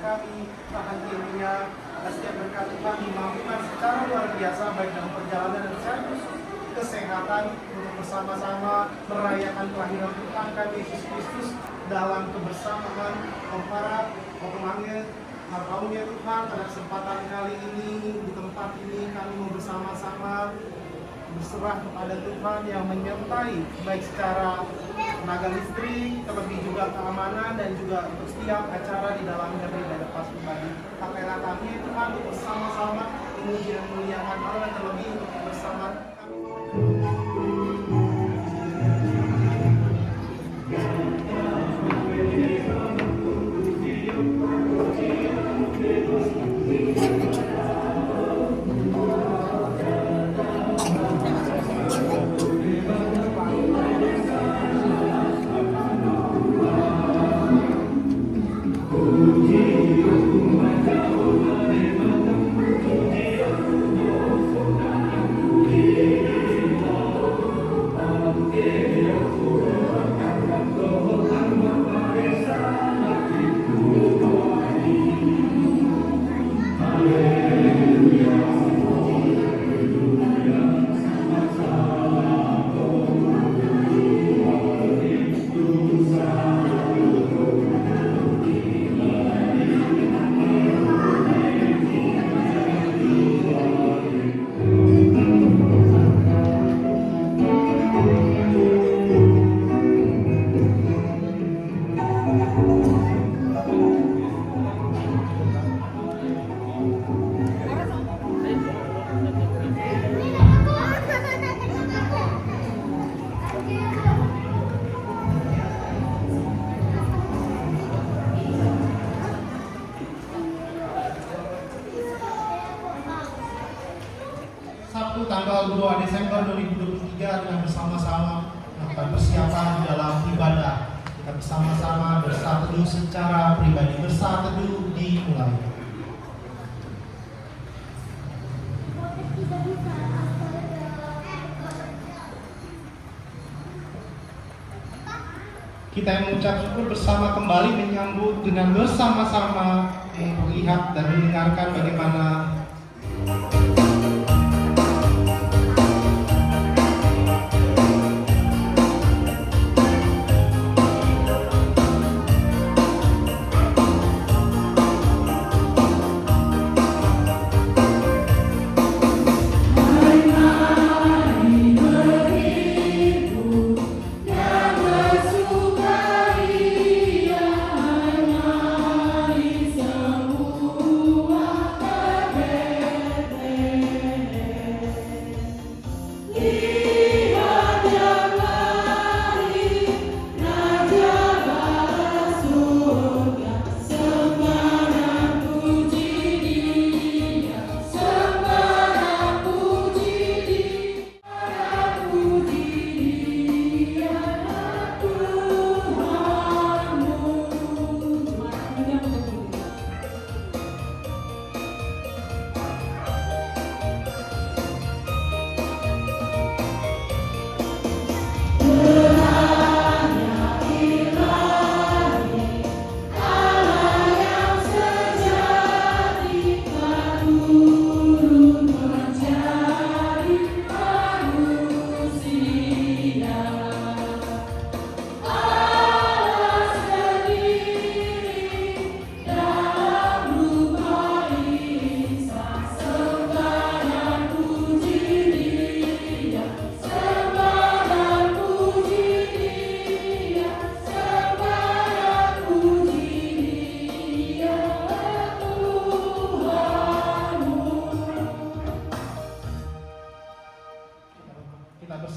kami, Tuhan kiranya setiap berkat Tuhan dimampukan secara luar biasa baik dalam perjalanan dan secara khusus kesehatan untuk bersama-sama merayakan kelahiran Tuhan kami Yesus Kristus dalam kebersamaan para pemanggil hartaunya Tuhan. Pada kesempatan kali ini di tempat ini kami mau bersama-sama berserah kepada Tuhan yang menyertai baik secara tenaga listrik, terlebih juga keamanan dan juga untuk setiap acara di dalamnya beribadah pas pribadi. Pakailah kami Tuhan untuk bersama-sama memuji dan memuliakan Allah dan terlebih untuk bersama kami. Sabtu tanggal 2 Desember 2023 dengan bersama-sama melakukan persiapan di dalam ibadah. Kita bersama-sama bersaat teduh secara pribadi. Bersaat teduh dimulai. Kita yang mengucap syukur bersama kembali menyambut dengan bersama-sama melihat dan mendengarkan bagaimana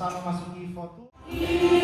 bersama masuki foto. Salut,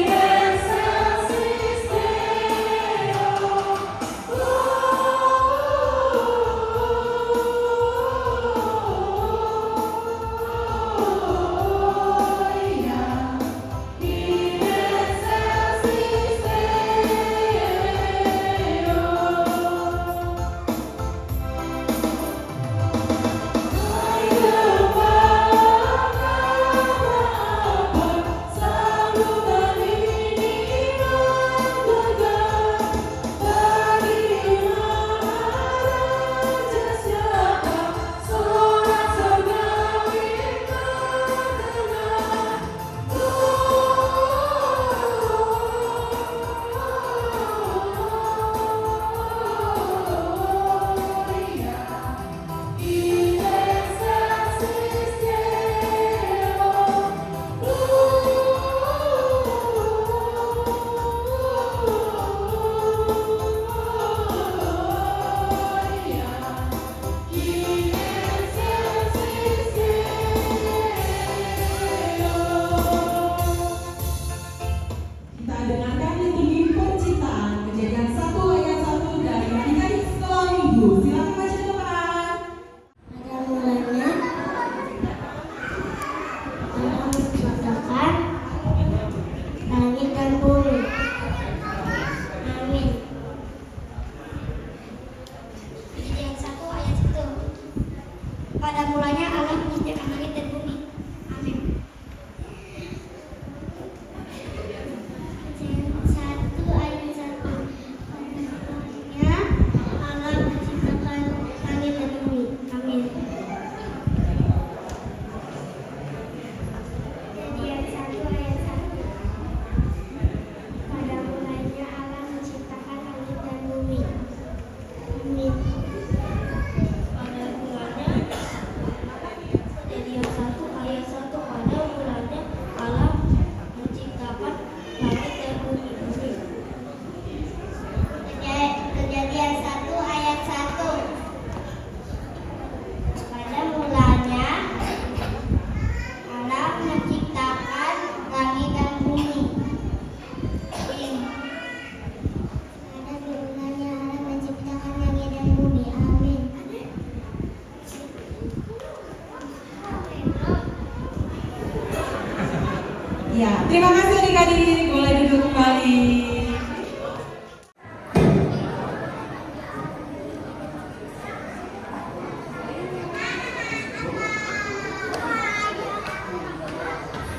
Ya, terima kasih adik-adik, boleh duduk kembali.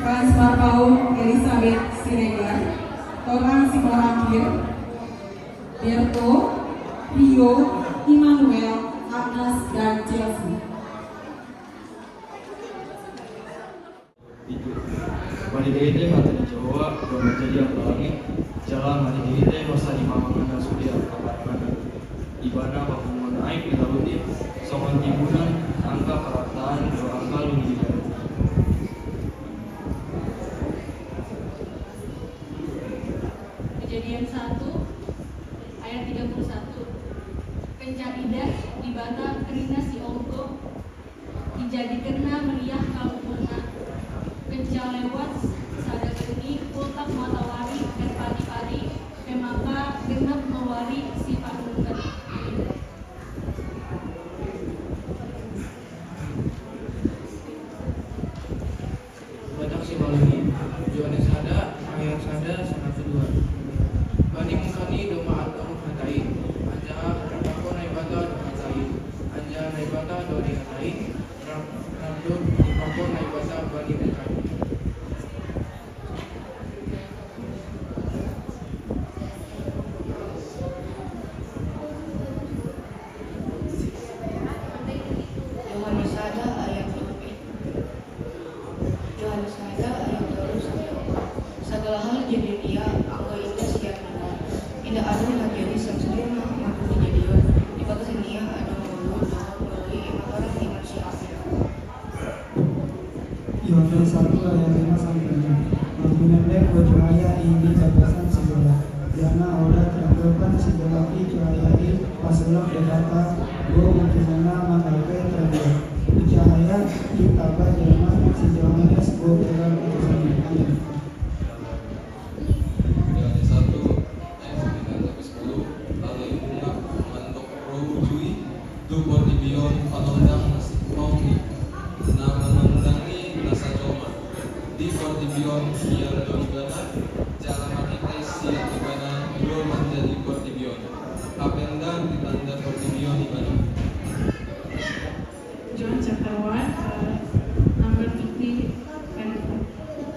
Franz Marpau Elizabeth Siregar, Torang Simorakir, Berto, Rio, Immanuel, Agnes, dan Chelsea. Mari diri hati di Jawa, doa menjadi yang langit. Jalan mari diri masa di mamangan dan surya kaparangan. Ibana bakungan aib di laluti, songan timbunan, angka kerataan, doa angka lungi di Kejadian 1 ayat 31. Pencaridah di bata kerina si ongko dijadikanna meriah kalupuna kenca lewat sada geni kultak matawari dan padi-padi pemaka genep mewari si panungkan. Banyak si baluni tujuannya sada ayat sada sangat kedua bani mengkani doma atau hatai anja aku naik bata do hatai anja naik bata do di hatai ramdo di papo naik bata bani mengkani. Yohanes ada ayat 2. Yohanes ada ayat 2 sampai 4. Segala hal jadi dia, aku itu siap benar. Tidak ada yang jadi sempurna mampu dijadikan. Di batas ini ada mulut, bagi makanan iman siap. Yohanes 1 ayat 5 sampai 6. Menggunakan cahaya ini batasan segala. Jana orang terangkan segala cahaya ini pasalok berkata, gua menjana mengakai terang. Cahaya kita berjana si Yohanes gua terang utusan. Amin. Yohanes 1 ayat 9 sampai 10. Lalu ibunya mentok roh jui tu portibion panondang mauni na menondangi nasa coma di portibion biar doibana jalan makites siap ibana belum menjadi portibion kapendang ditanda portibion ibana. John chapter 1, number 50 and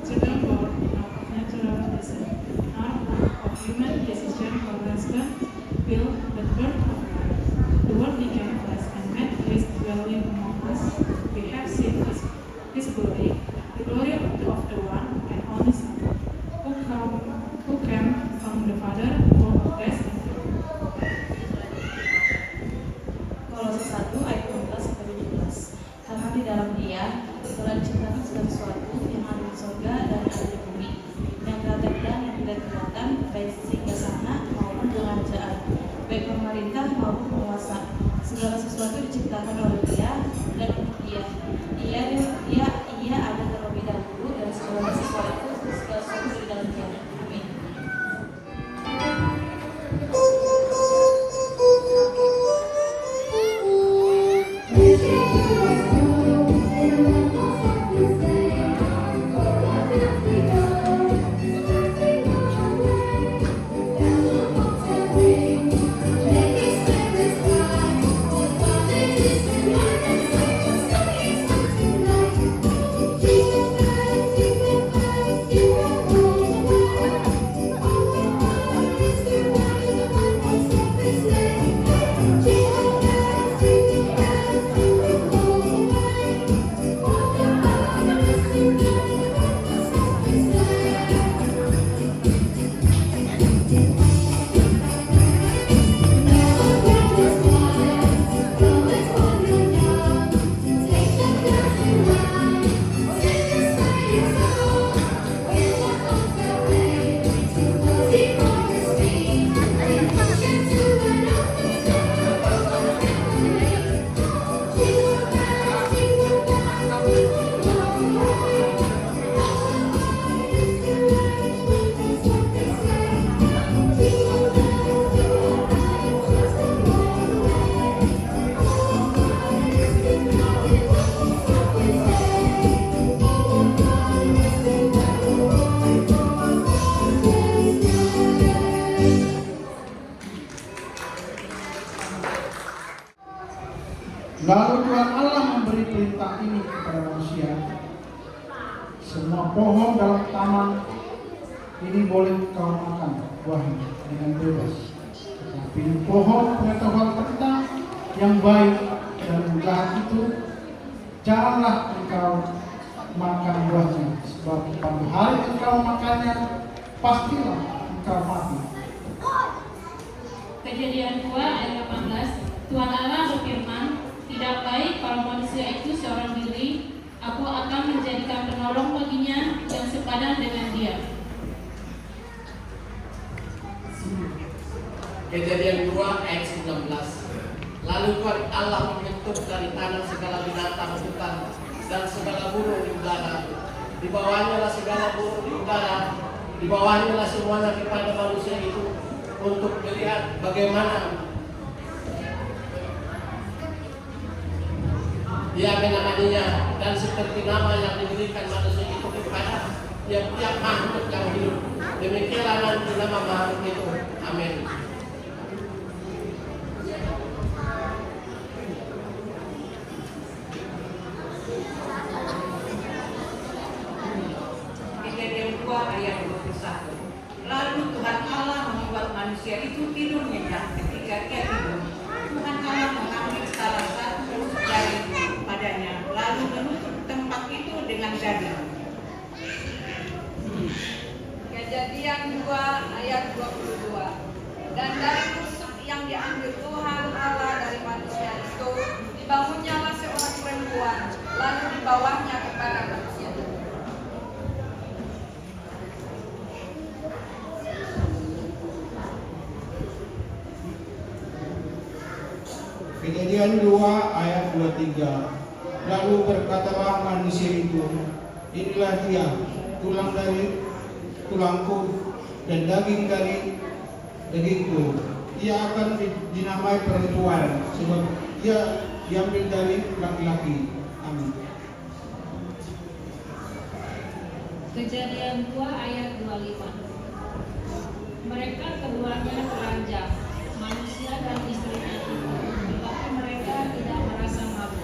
children born of natural descent, not of human decision or husband, will but birth of God. The Word became flesh and made His dwelling among us. We have seen His glory, the glory of the one and only Son, who came from the Father, full of grace and truth. Kolose 1 ayat 12 sampai 17. Karena di dalam Dia telah diciptakan segala sesuatu yang ada di surga dan ada di bumi, yang kelihatan dan yang tidak kelihatan, baik singgasana maupun kerajaan, baik pemerintah maupun penguasa. Segala sesuatu diciptakan oleh Dia dan untuk Dia. Ia ada terlebih dahulu dan segala sesuatu di dalam Dia. Amin. Let Lalu Tuhan Allah memberi perintah ini kepada manusia. Semua pohon dalam taman ini boleh kau makan buahnya dengan bebas. Tetapi pohon pengetahuan tentang yang baik dan jahat itu janganlah engkau makan buahnya, sebab pada hari engkau makannya pastilah engkau mati. Kejadian 2 ayat 18, Tuhan Allah berfirman, tidak baik kalau manusia itu seorang diri, aku akan menjadikan penolong baginya yang sepadan dengan dia. Kejadian 2 ayat 19. Lalu Tuhan Allah membentuk dari tanah segala binatang hutan dan segala burung di udara. Di bawahnya lah segala burung di udara, di bawahnya lah semuanya kepada manusia itu untuk melihat bagaimana dia menamaninya, dan seperti nama yang diberikan manusia itu kepada tiap-tiap makhluk yang hidup. Demikianlah nanti nama makhluk itu. Amin. Kejadian 2 ayat 21. Lalu Tuhan Allah membuat manusia itu tidur nyenyak. Ketika ia tidur, Tuhan Allah mengambil salah satu dari padanya, lalu menutup tempat itu dengan daging. Kejadian 2 ayat 22. Dan dari tusuk yang diambil Tuhan Allah dari manusia itu, dibangunnyalah seorang perempuan, lalu dibawahnya kepada manusia itu. Kejadian 2 ayat 23. Lalu berkatalah manusia itu, inilah dia, tulang dari tulangku dan daging dari dagingku. Ia akan dinamai perempuan, sebab ia diambil dari laki-laki. Amin. Kejadian 2 ayat 25. Mereka keduanya telanjang, manusia dan istrinya itu, tetapi mereka tidak merasa malu.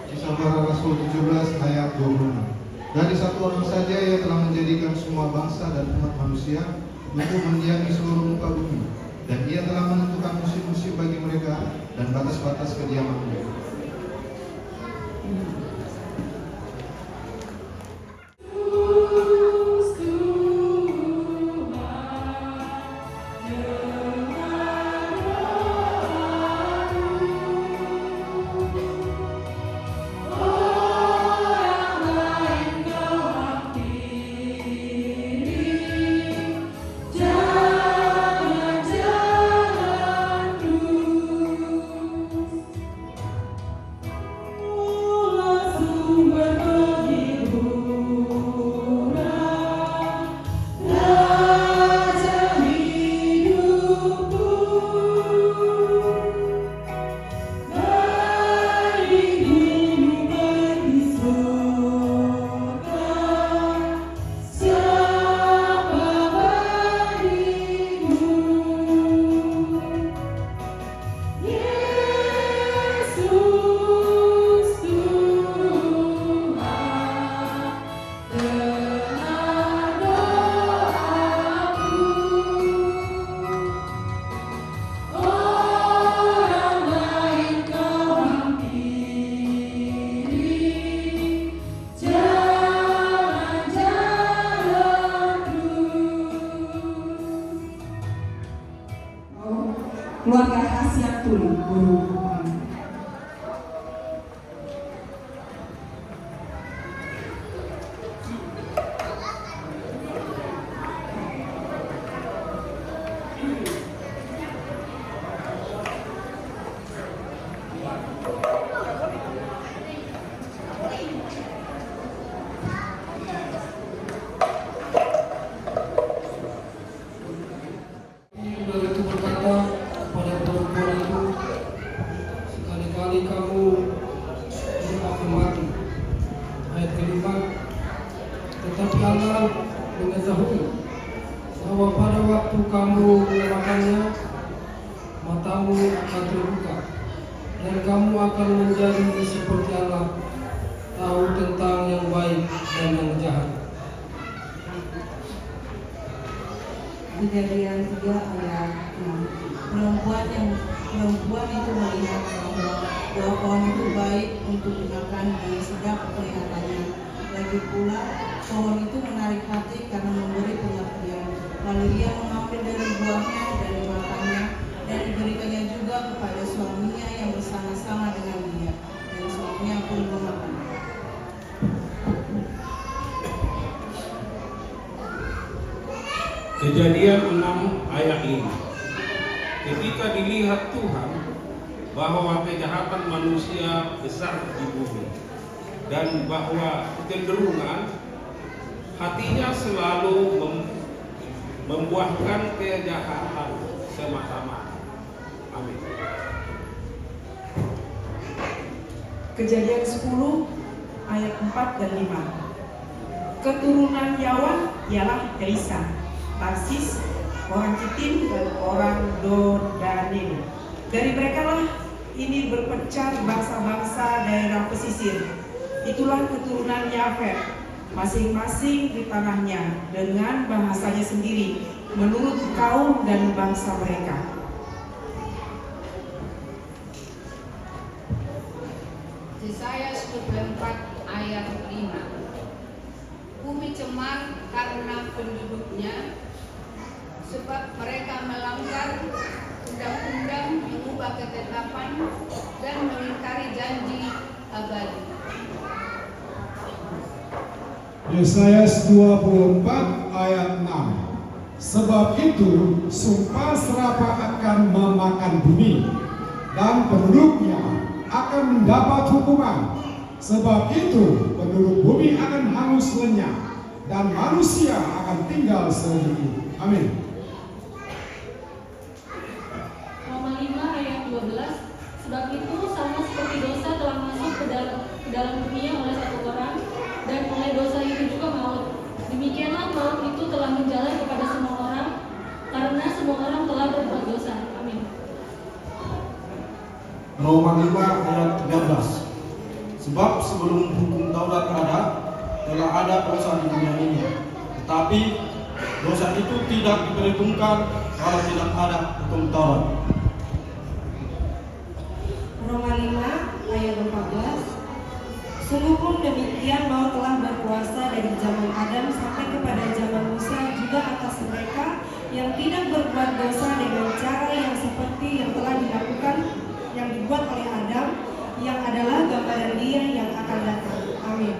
Kisah Para Rasul 17 ayat 26. Dari satu orang saja ia telah menjadikan semua bangsa dan umat manusia untuk mendiami seluruh muka bumi, dan ia telah menentukan musim-musim bagi mereka dan batas-batas kediaman mereka. Keluarga Hasyatul Guru. Lalu itu berkata kepada perempuan itu, sekali-kali kamu tidak akan mati. Ayat kelima. Tetapi Allah mengetahui bahwa pada waktu kamu memakannya, mata matamu akan terbuka, dan kamu akan menjadi seperti Allah, tahu tentang yang baik dan yang jahat. Kejadian 3 ayat 6. Perempuan itu melihat bahwa pohon itu baik untuk dimakan dan sedap kelihatannya. Lagi pula pohon itu menarik hati karena memberi pengertian. Lalu ia mengambil dari buahnya dan dimakannya, dan diberikannya juga kepada suaminya yang bersama-sama dengan dia, dan suaminya pun memakan. Kejadian 6 ayat 5. Ketika dilihat Tuhan bahwa kejahatan manusia besar di bumi, dan bahwa kecenderungan hatinya selalu membuahkan kejahatan semata-mata. Amin. Kejadian 10 ayat 4 dan 5. Keturunan Yawan ialah Elisa, Tarsis, orang Kitim, dan orang Dodanim. Dari merekalah ini berpecah bangsa-bangsa daerah pesisir. Itulah keturunan Yafet, masing-masing di tanahnya, dengan bahasanya sendiri, menurut kaum dan bangsa mereka. Yesaya 24 ayat 5. Bumi cemar karena penduduknya, sebab mereka melanggar undang-undang, mengubah ketetapan, dan mengingkari janji abadi. Yesaya 24 ayat 6. Sebab itu sumpah serapah akan memakan bumi, dan penduduknya akan mendapat hukuman. Sebab itu penduduk bumi akan hangus lenyap, dan manusia akan tinggal sendiri. Amin. Roma 5 ayat 12. Sebab itu sama seperti dosa telah masuk ke dalam dunia oleh satu orang, dan oleh dosa itu juga maut. Demikianlah maut itu telah menjalar kepada semua orang, karena semua orang telah berbuat dosa. Amin. Roma 5 ayat 13. Sebab sebelum hukum Taurat ada, telah ada dosa di dunia ini. Tetapi dosa itu tidak diperhitungkan kalau tidak ada hukum Taurat. Roma 5 ayat 14. Sungguh pun demikian maut telah berkuasa dari zaman Adam sampai kepada zaman Musa juga atas mereka yang tidak berbuat dosa dengan cara yang seperti yang telah dilakukan, yang dibuat oleh Adam, yang adalah gambaran Dia yang akan datang. Amin.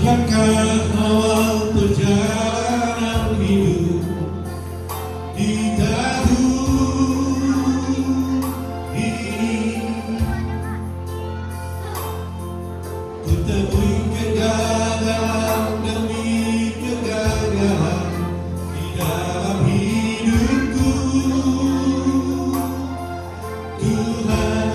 Langkah awal perjalanan hidup di tahun ini, ku temui kegagalan demi kegagalan di dalam hidupku. Tuhan,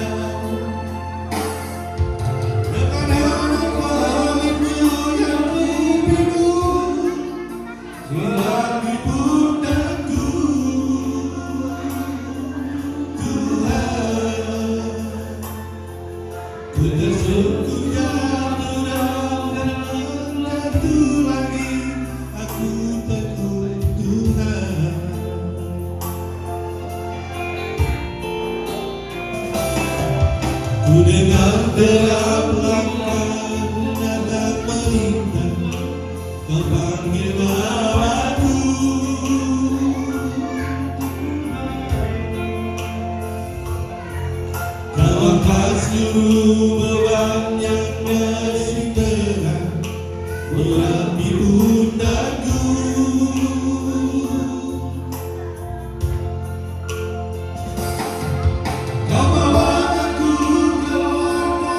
ku dengar terang-terang nada melintang, memanggil namaku. Kau angkat seluruh beban yang masih berat, berat di pundakku. Kau bawa aku ke warna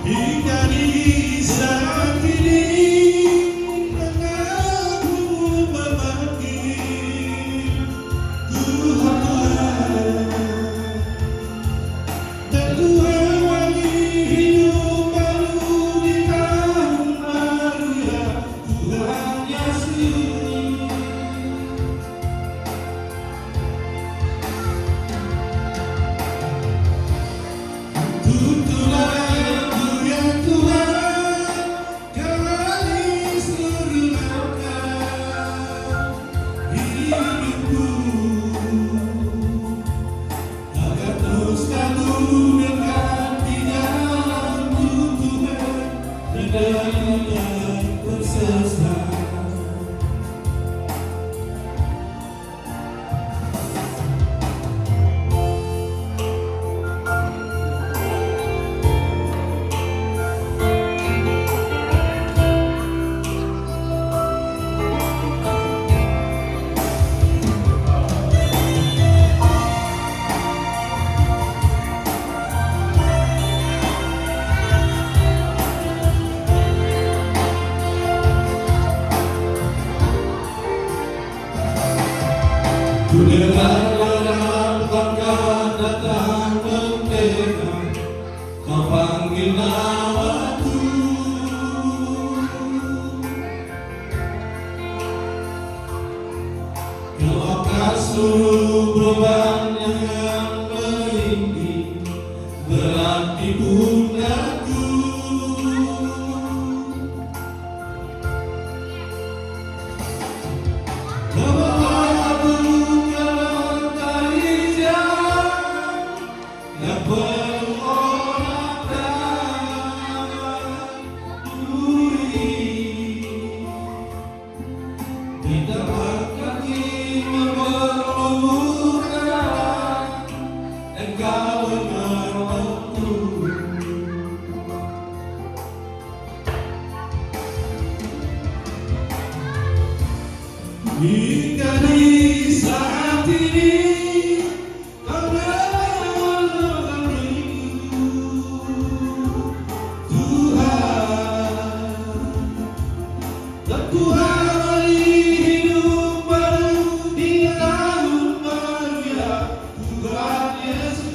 hingga di saat ini mengaku memanggil Tuhan dan Tuhan bagi hidup baru di tahun baru ya Tuhan Yesus. Tuntunanku ya Tuhan, jalani seluruh langkah hidupku, agar terus selalu dekat di dalam-Mu Tuhan, tidak yang tersesat. Ku dengar dalam langkah datang mendekat, Kau panggil namaku. Kau angkat seluruh beban yang menindih berat di pundakku. Kau bawa aku dalam tali jalan yang penuh orang dan duri. Di tempat kaki berlumur darah, Engkau benar waktu. Hingga di saat ini Kau menolong diriku, Tuhan. Dan Tuhan beri hidup baru di tahun baru ya Tuhan Yesus.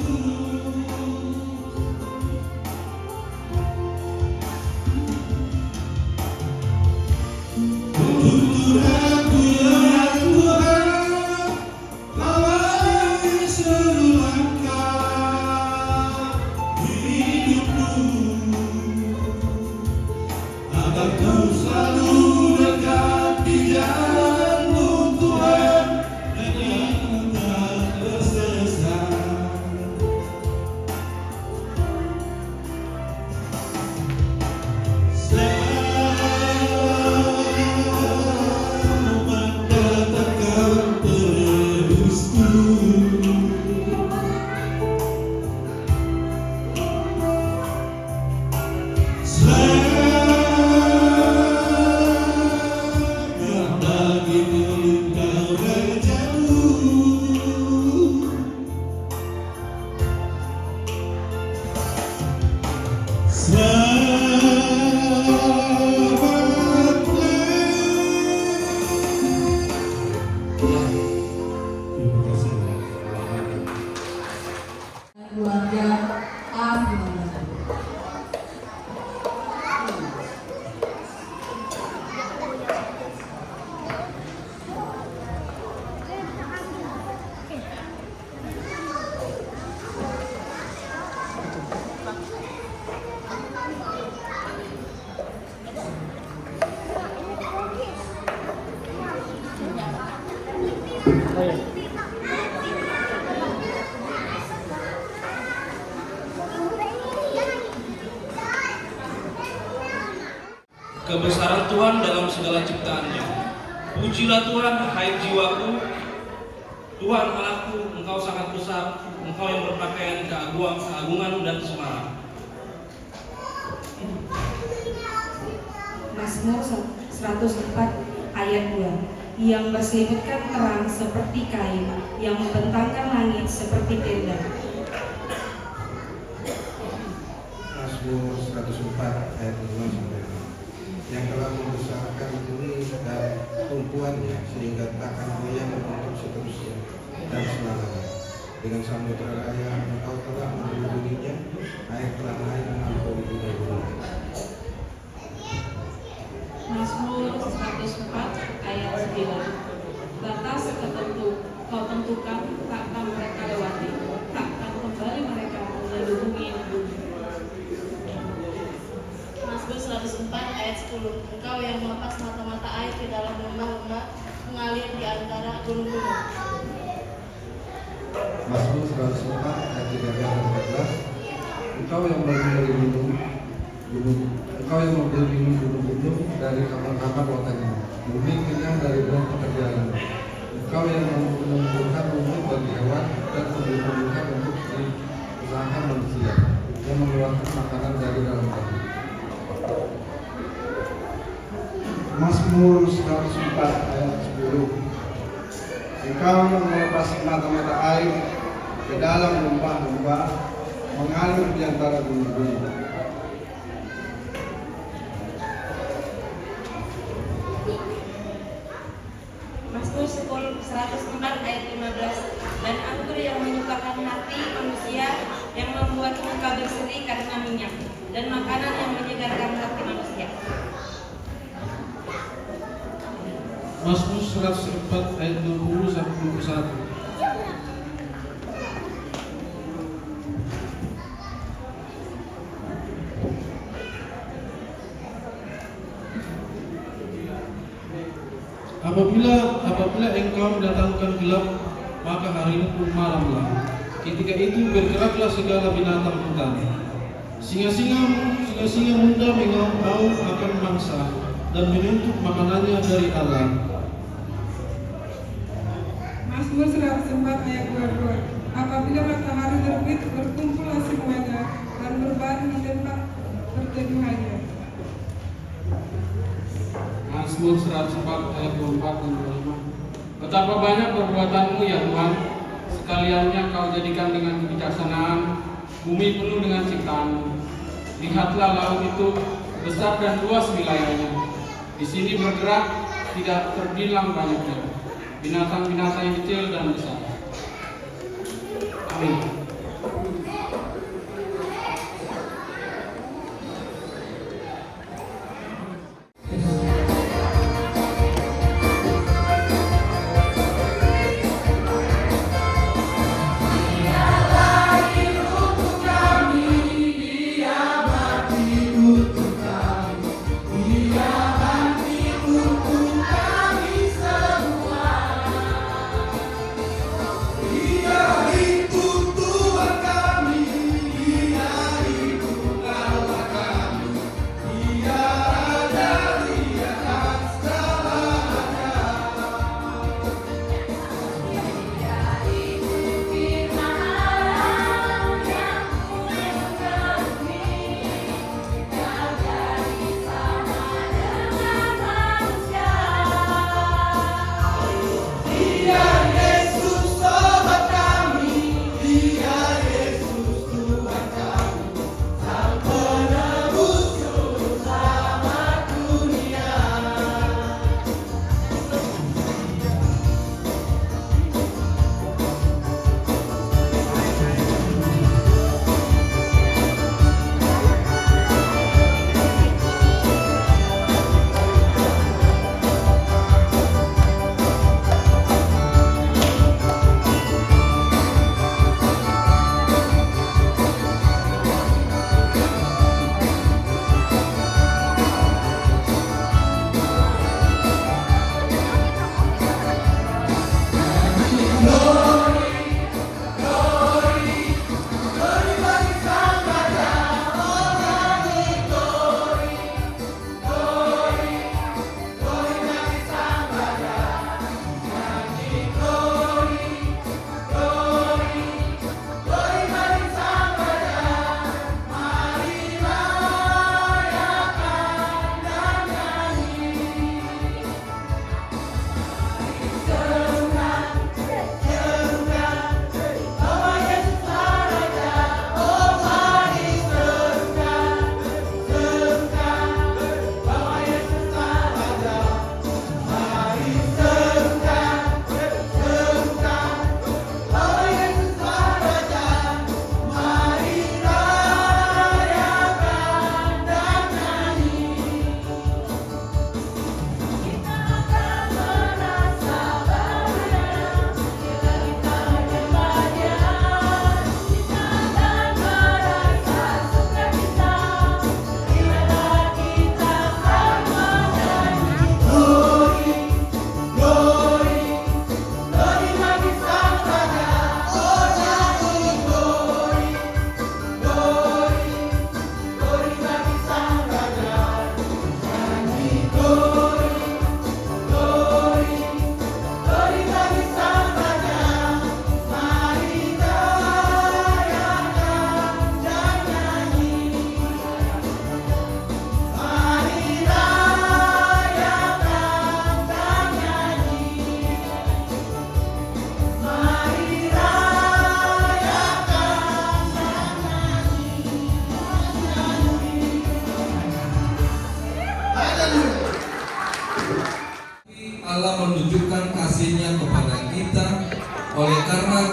Tuntunanku ya Tuhan, kawali seluruh langkah hidupku, agar ku selalu dekat di jalan-Mu Tuhan, dan aku tak tersesat. Selamat datangkan penebusku, selamat bagi Engkau rajaku. Keluarga Abdullah. Kebesaran Tuhan dalam segala ciptaannya. Pujilah Tuhan, hai jiwaku. Tuhan Allahku, Engkau sangat besar, Engkau yang berpakaian keagungan dan kesemaraan. Mazmur 104 ayat 2. Yang berselimutkan terang seperti kain, yang membentangkan langit seperti tenda. Mazmur 104 4 ayat 5 sampai 6, yang telah membesarkan bumi dan tumpuannya sehingga takkan goyang untuk seterusnya dan selamanya. Dengan samudera raya engkau telah melindunginya, air telah naik melampaui gunung-gunung. Mazmur 104 ayat 9. Batas tertentu kau tentukan, takkan mereka lewati, takkan kembali mereka melindungi bumi. Mazmur 104 ayat 10. Engkau yang melepas mata-mata air di dalam lembah-lembah, mengalir di antara gunung-gunung. Mazmur 104 ayat 13 dan 14. Engkau yang memberi minum gunung-gunung dari kamar-kamar lotengmu, bumi kenyang dari buah pekerjaan. Engkau yang menumbuhkan rumput bagi hewan dan tumbuh-tumbuhan untuk usaha manusia, yang mengeluarkan makanan dari dalam bumi. Mazmur 104 ayat 10. Engkau yang melepas mata-mata air ke dalam lembah-lembah, mengalir di antara gunung-gunung. Mazmur 104 ayat 15. Dan anggur yang menyukakan hati manusia, yang membuat muka berseri karena minyak, dan makanan yang menyegarkan hati manusia. Mazmur 104 ayat 20 sampai 21. Apabila engkau mendatangkan gelap, maka hari itu malamlah. Ketika itu bergeraklah segala binatang hutan. Singa-singa muda mengaum-ngaum akan mangsa dan menuntut makanannya dari Allah. Mazmur 104 ayat 22. Apabila matahari terbit, berkumpullah semuanya dan berbaring di tempat perteduhannya. Mazmur 104 ayat 24 dan 25. Betapa banyak perbuatanmu ya Tuhan, sekaliannya kau jadikan dengan kebijaksanaan, bumi penuh dengan ciptaanmu. Lihatlah laut itu besar dan luas wilayahnya. Di sini bergerak tidak terbilang banyaknya binatang-binatang yang kecil dan besar. Amin. Dia itu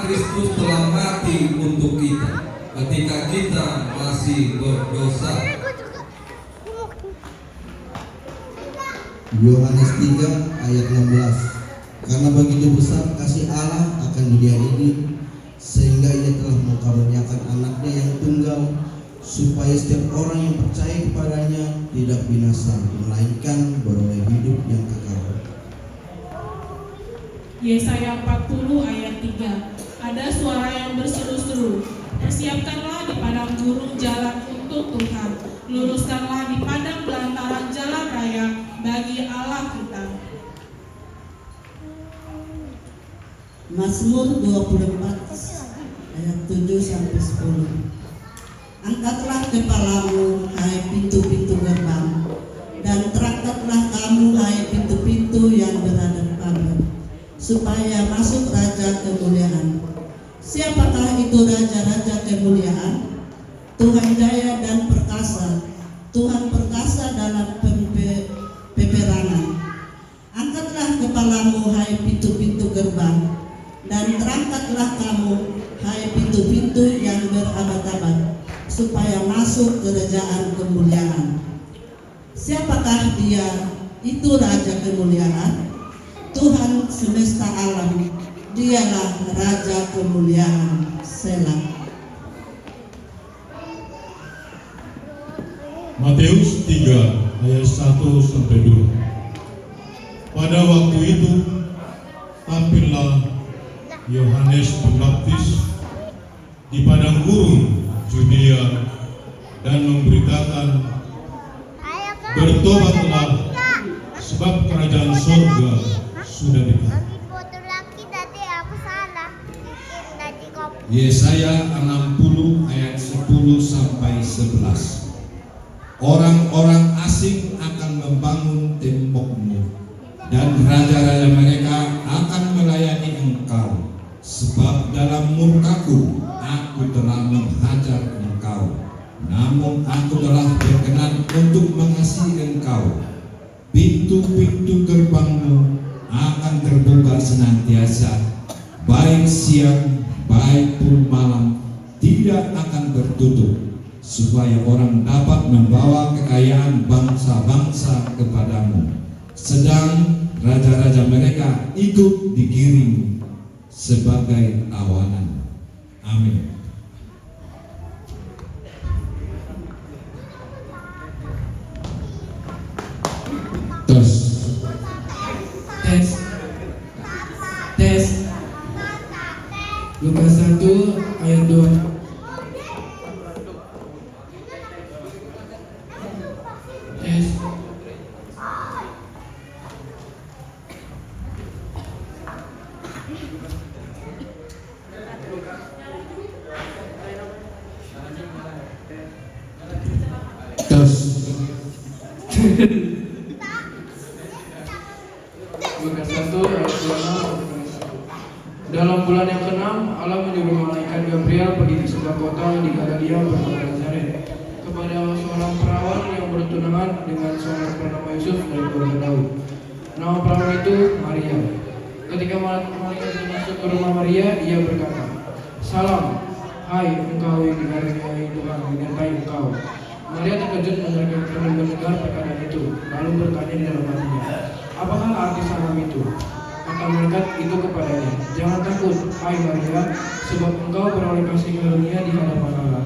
Kristus telah mati untuk kita ketika kita masih berdosa. Yohanes 3 ayat 16. Karena begitu besar kasih Allah akan dunia ini, sehingga Ia telah mengaruniakan anaknya yang tunggal, supaya setiap orang yang percaya kepadanya tidak binasa, melainkan beroleh hidup yang kekal. Yesaya 40 ayat 3. Ada suara yang berseru-seru, persiapkanlah di padang gurun jalan untuk Tuhan, luruskanlah di padang belantaran jalan raya bagi Allah kita. Mazmur 24 ayat 7-10. Angkatlah kepalamu, hai pintu-pintu gerbang, dan terangkatlah kamu, hai pintu-pintu yang berhadapan, supaya masuk Raja kemuliaan. Siapakah itu Raja-Raja kemuliaan? Tuhan jaya dan perkasa, Tuhan perkasa dalam peperangan. Angkatlah kepalamu, hai pintu-pintu gerbang, dan terangkatlah kamu, hai pintu-pintu yang berabad-abad, supaya masuk kerajaan kemuliaan. Siapakah Dia? Itu Raja kemuliaan, Tuhan semesta alam, Dialah Raja kemuliaan. Selah. Matius 3 ayat 1-2. Pada waktu itu tampillah Yohanes Pembaptis di padang gurun Judea dan memberitakan, bertobatlah sebab kerajaan surga sudah dekat. Yesaya 60 ayat 10-11. Orang-orang asing akan membangun tembokmu, dan raja-raja mereka akan melayani engkau. Sebab dalam murkaku aku telah menghajar engkau, namun aku telah berkenan untuk mengasihi engkau. Pintu-pintu gerbangmu akan terbuka senantiasa, baik siang baik pun malam tidak akan tertutup, supaya orang dapat membawa kekayaan bangsa-bangsa kepadamu, sedang raja-raja mereka ikut digiring sebagai awanan. Amin. Tes. Lukas 1 ayat 2. Tes. Lukas 1 ayat 2. Dalam bulan yang ke-6, Allah menyuruh malaikat Gabriel pergi ke sebuah kota di Galilea bernama Nazaret kepada seorang perawan yang bertunangan dengan seorang bernama Yusuf dari keluarga Daud. Nama perawan itu Maria. Ketika malaikat itu masuk ke rumah Maria, ia berkata, "Salam, hai engkau yang dikaruniai Tuhan, menyertai engkau." Maria terkejut mendengar perkataan itu, lalu bertanya di dalam hatinya, "Apakah arti salam itu?" Kata malaikat itu kepadanya, "Jangan takut, hai Maria, sebab engkau beroleh kasih karunia di hadapan Allah."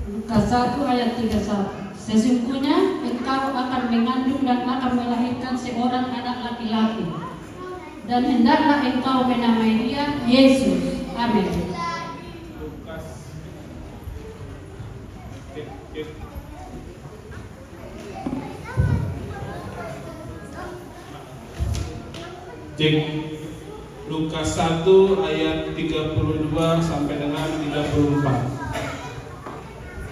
Lukas 1 ayat 31. Sesungguhnya engkau akan mengandung dan akan melahirkan seorang anak laki-laki, dan hendaklah engkau menamai dia Yesus. Amin. Cek. Lukas 1 ayat 32 sampai dengan 34.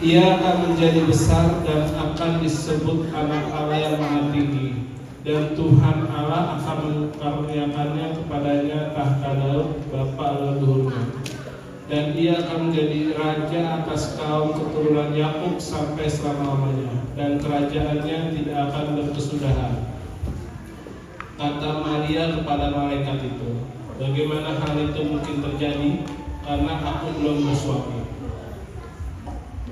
Ia akan menjadi besar dan akan disebut anak Allah yang Maha Tinggi, dan Tuhan Allah akan mengaruniakannya kepadanya tahta Daud bapa leluhurnya, dan ia akan menjadi raja atas kaum keturunan Yakub sampai selama-lamanya, dan kerajaannya tidak akan berkesudahan. Kata Maria kepada malaikat itu, Bagaimana hal itu mungkin terjadi? Karena aku belum bersuami.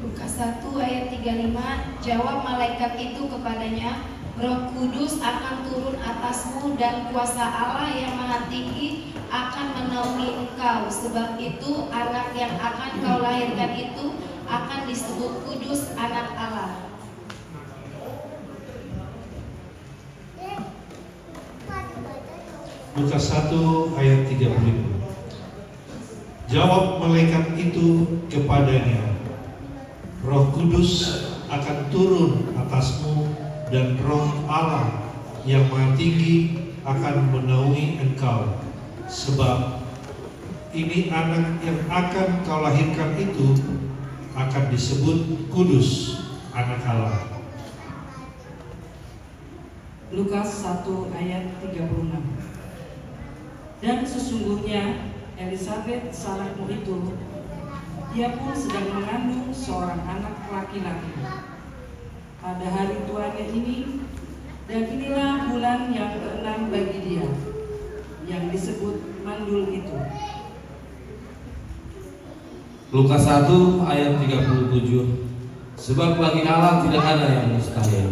Lukas 1 ayat 35, jawab malaikat itu kepadanya, Roh Kudus akan turun atasmu dan kuasa Allah yang Maha Tinggi akan menaungi engkau. Sebab itu anak yang akan kau lahirkan itu akan disebut kudus, anak Allah. Lukas 1 ayat 35. Jawab malaikat itu kepadanya, Roh Kudus akan turun atasmu dan Roh Allah yang Maha Tinggi akan menaungi engkau. Sebab ini anak yang akan kau lahirkan itu akan disebut kudus, anak Allah. Lukas 1 ayat 36. Dan sesungguhnya Elisabet salahmu itu, dia pun sedang mengandung seorang anak laki-laki pada hari tuanya ini, dan inilah bulan yang ke-6 bagi dia, yang disebut mandul itu. Lukas 1 ayat 37. Sebab bagi Allah tidak ada yang mustahil.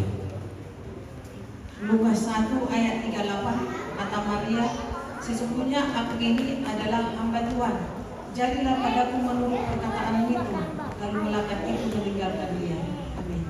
Lukas 1 ayat 38, kata Maria, sesungguhnya aku ini adalah hamba Tuhan, jadilah padaku menurut perkataan itu. Lalu malaikat itu meninggalkan dia. Amin.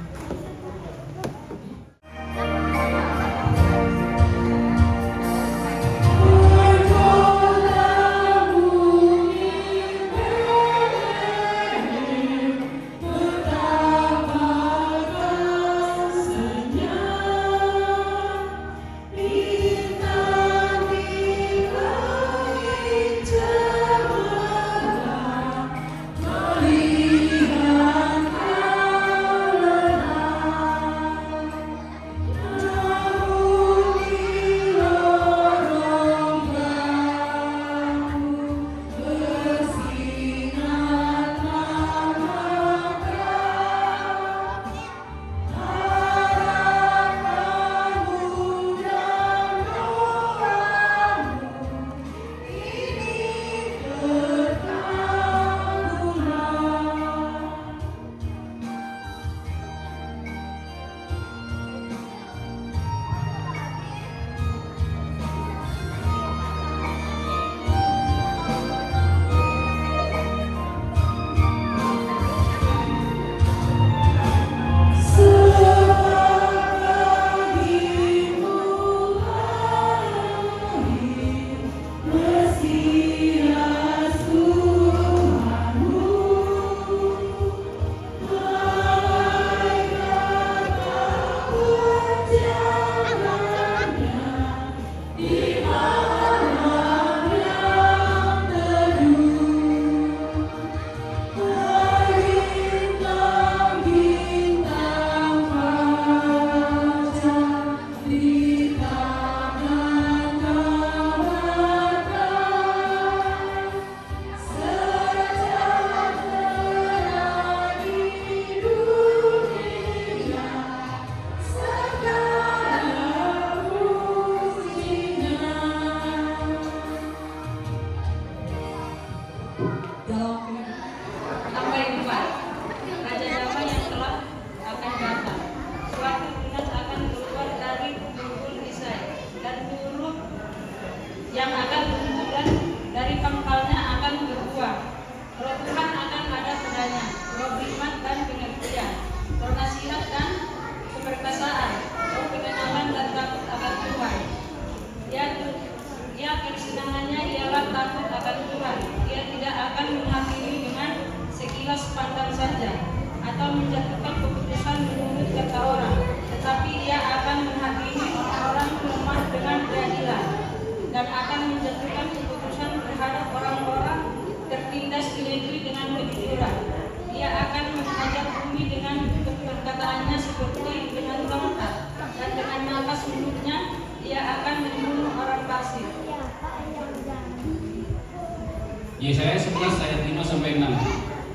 Yesaya 11 ayat 5-6.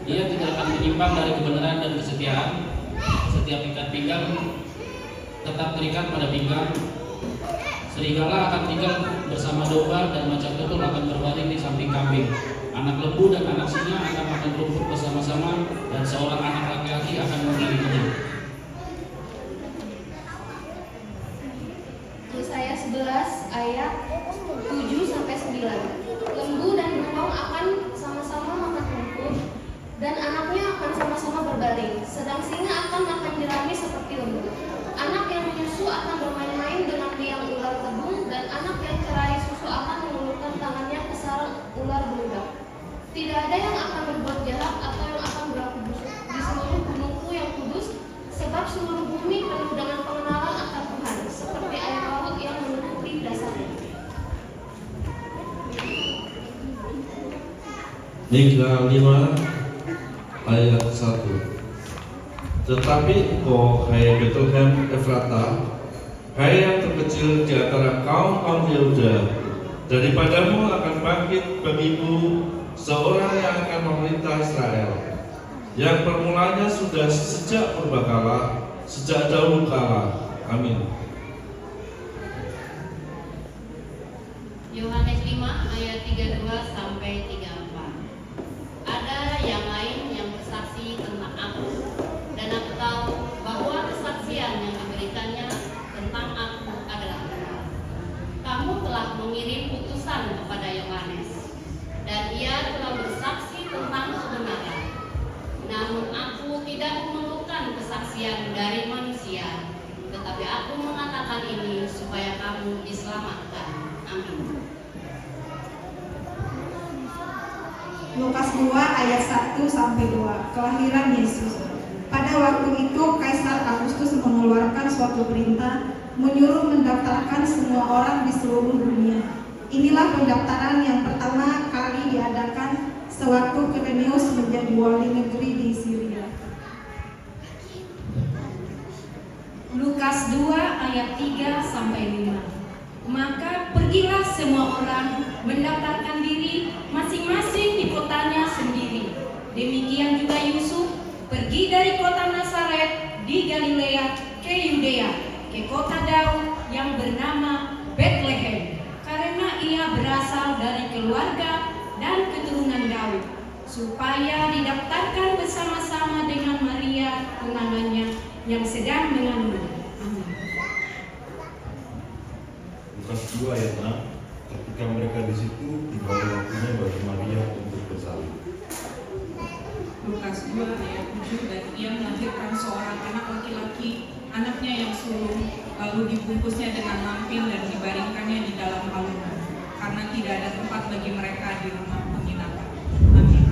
Ia tidak akan menyimpang dari kebenaran dan kesetiaan. Setiap ikat pinggang tetap terikat pada pinggang. Serigala akan tinggal bersama domba dan macan tutul akan berbaring di samping kambing. Anak lembu dan anak singa akan makan rumput bersama-sama dan seorang anak laki-laki akan mengiringinya. Yesaya 11 ayat 7-9. Lembu dan beruang akan sama-sama makan rumput dan anaknya akan sama-sama berbaring. Sedang singa akan makan jerami seperti lembu. Anak yang menyusu akan bermain-main dengan biang ular tebung dan anak yang cerai susu akan mengulurkan tangannya ke sarang ular beludak. Tidak ada yang akan berbuat jahat atau yang akan berlaku busuk di seluruh gunungku yang kudus, sebab seluruh bumi penuh dengan pengenalan akan Tuhan, seperti air laut yang menutupi dasarnya. Mikha 5 ayat 1. Tetapi engkau, hai Bethlehem Efrata, hai yang terkecil di antara kaum Yehuda, daripadamu akan bangkit bagimu seorang yang akan memerintah Israel, yang permulanya sudah sejak purbakala, sejak dahulu kala. Amin. Yohanes 5 ayat 32-34. Ada yang lain yang bersaksi tentang aku, dan aku tahu bahwa kesaksian yang diberikannya tentang aku adalah benar. Kamu telah mengirim utusan kepada Yohanes, dan ia telah bersaksi tentang kebenaran. Namun aku tidak memerlukan kesaksian dari manusia, tetapi aku mengatakan ini supaya kamu diselamatkan. Amin. Lukas 2 ayat 1-2. Kelahiran Yesus. Pada waktu itu Kaisar Agustus mengeluarkan suatu perintah menyuruh mendaftarkan semua orang di seluruh dunia. Inilah pendaftaran yang pertama kali diadakan sewaktu Quirinius menjadi wali negeri di Syria. Lukas 2 ayat 3-5. Maka pergilah semua orang mendaftarkan diri masing-masing di kotanya sendiri. Demikian juga Yusuf pergi dari kota Nazaret di Galilea ke Yudea, ke kota Daud yang bernama Bethlehem, karena ia berasal dari keluarga dan keturunan Daud, supaya didaftarkan bersama-sama dengan Maria tunangannya yang sedang mengandung. Lukas 2 ayat 6. Ketika mereka di situ, tiba waktunya bagi Maria untuk bersalin. Lukas 2 ayat 7. Dan ia melahirkan seorang anak laki-laki, anaknya yang sulung, lalu dibungkusnya dengan lampin dan dibaringkannya di dalam palungan, karena tidak ada tempat bagi mereka di rumah penginapan. Amin.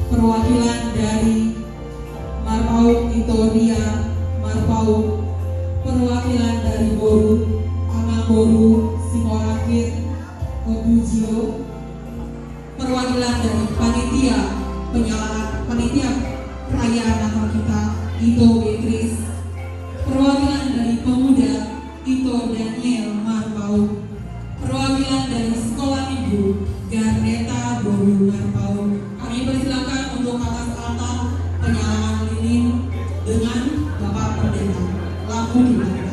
perwakilan dari Marpauk Itoria Marpauk, perwakilan dari Boru Boru Simorakir Obujio, perwakilan dari panitia perayaan Natal kita Ito Beatrice, perwakilan dari pemuda Ito Daniel Marpauk, perwakilan dari sekolah minggu Garneta Boru Marpauk. Kami persilakan untuk atas altar penyalaan lilin dengan Bapak Pendeta. Lampu dimatikan.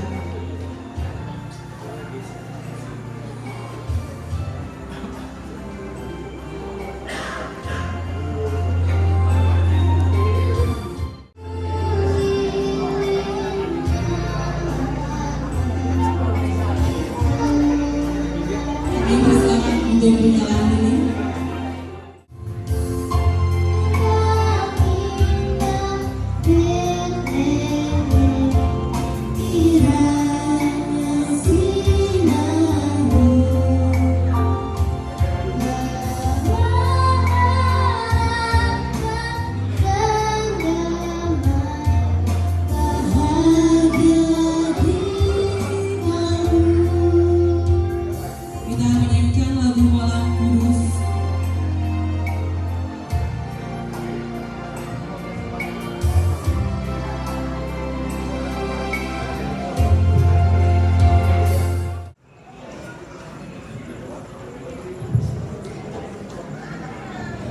Untuk penyalaan lilin. Kita menyanyikan lagu Malam Kudus.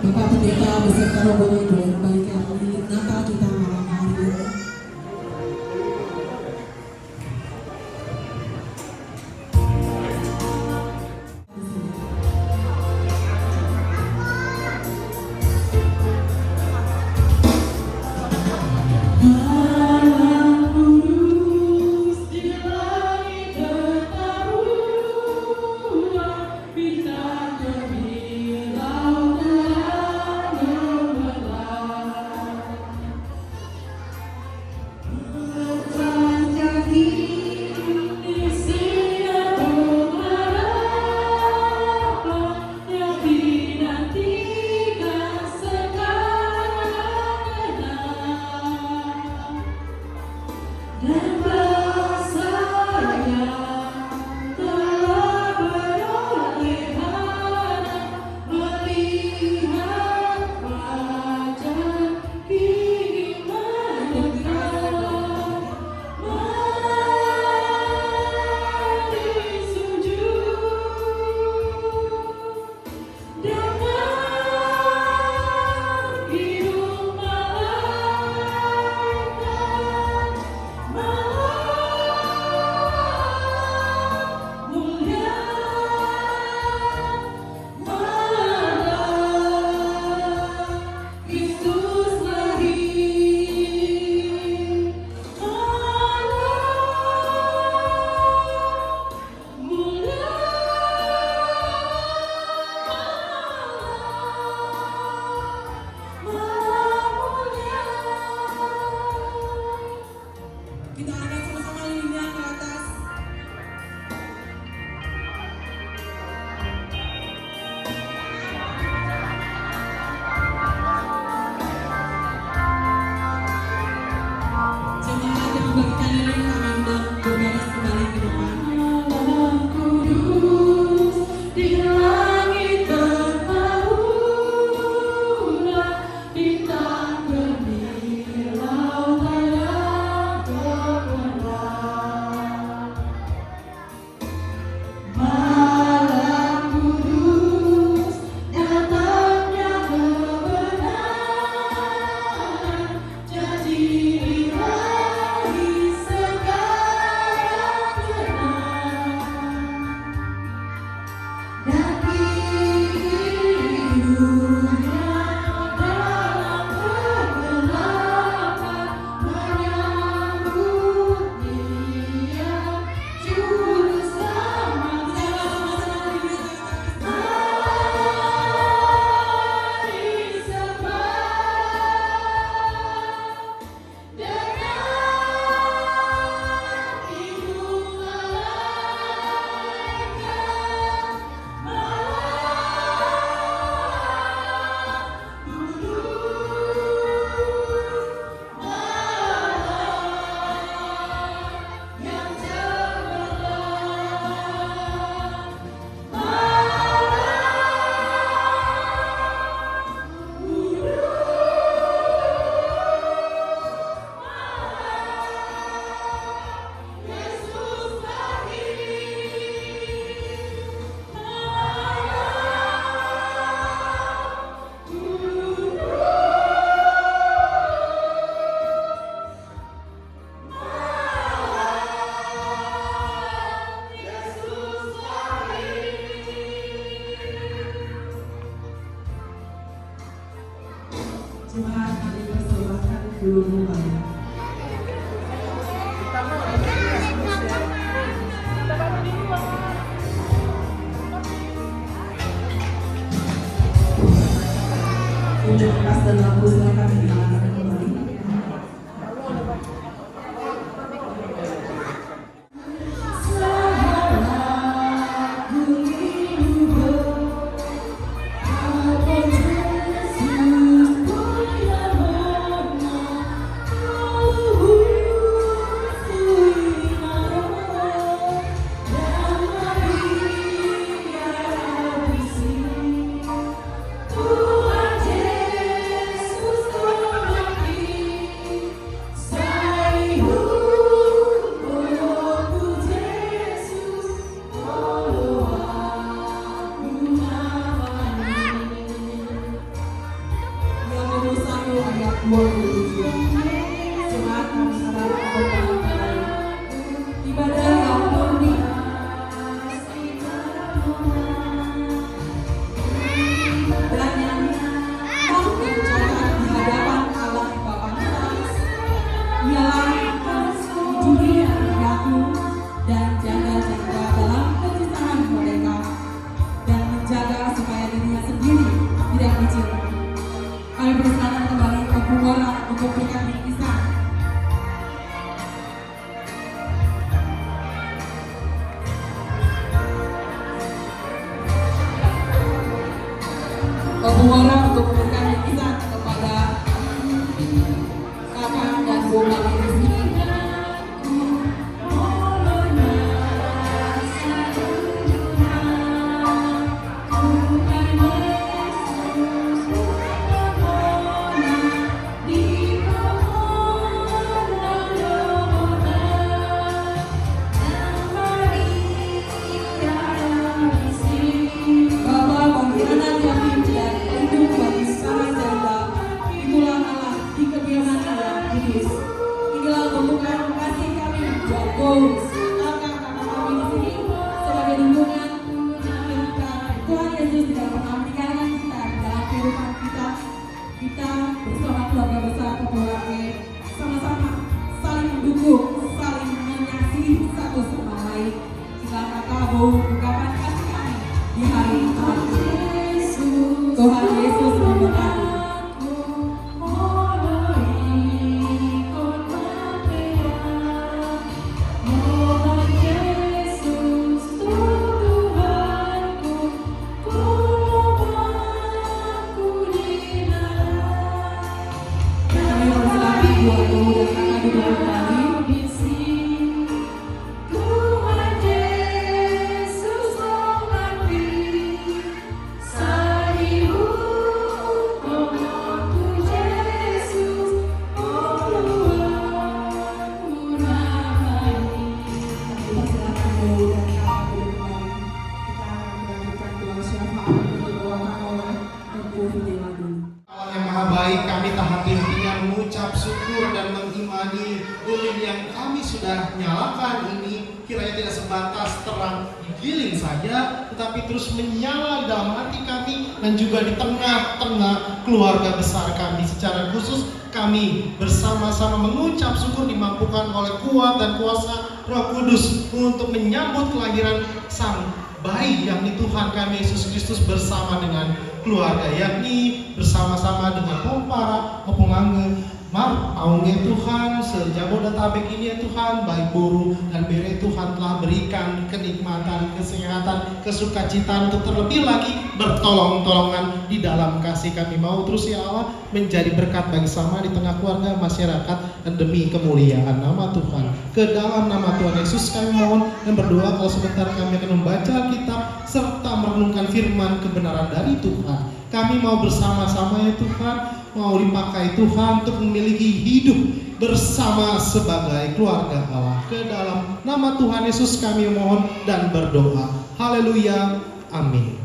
Bapak Pendeta beserta rombongan boleh kembalikan lilin Natal kita malam hari ini. Jemaat kami persembahkan dulu kami. Untuk kas dan lampu silakan dinyalakan kembali. Pemuara untuk memberikan bingkisan kepada kakak dan bunga di sini. Tuhan Yesus memberkati. Yang Maha Baik, kami tak henti-hentinya mengucap syukur dan mengimani lilin yang kami sudah nyalakan ini kiranya tidak sebatas terang giling saja, tetapi terus menyala dalam hati kami dan juga di tengah-tengah keluarga besar kami. Secara khusus kami bersama-sama mengucap syukur dimampukan oleh kuat dan kuasa Roh Kudus untuk menyambut kelahiran Sang Bayi yakni Tuhan kami Yesus Kristus bersama dengan keluarga, yakni bersama-sama dengan Pompara, Popongangge, Mar, Aunge Tuhan, sejabodetabek ini ya Tuhan, baik buruk dan bere Tuhan telah berikan kenikmatan, kesehatan, kesukacitaan untuk terlebih lagi bertolong-tolongan di dalam kasih kami. Mau terus ya Allah menjadi berkat bagi sama di tengah keluarga, masyarakat, dan demi kemuliaan nama Tuhan. Ke dalam nama Tuhan Yesus kami mohon dan berdoa kalau sebentar kami akan membaca Alkitab serta merenungkan firman kebenaran dari Tuhan. Kami mau bersama-sama ya Tuhan, mau dipakai Tuhan untuk memiliki hidup bersama sebagai keluarga Allah. Ke dalam nama Tuhan Yesus kami mohon dan berdoa. Haleluya, amin.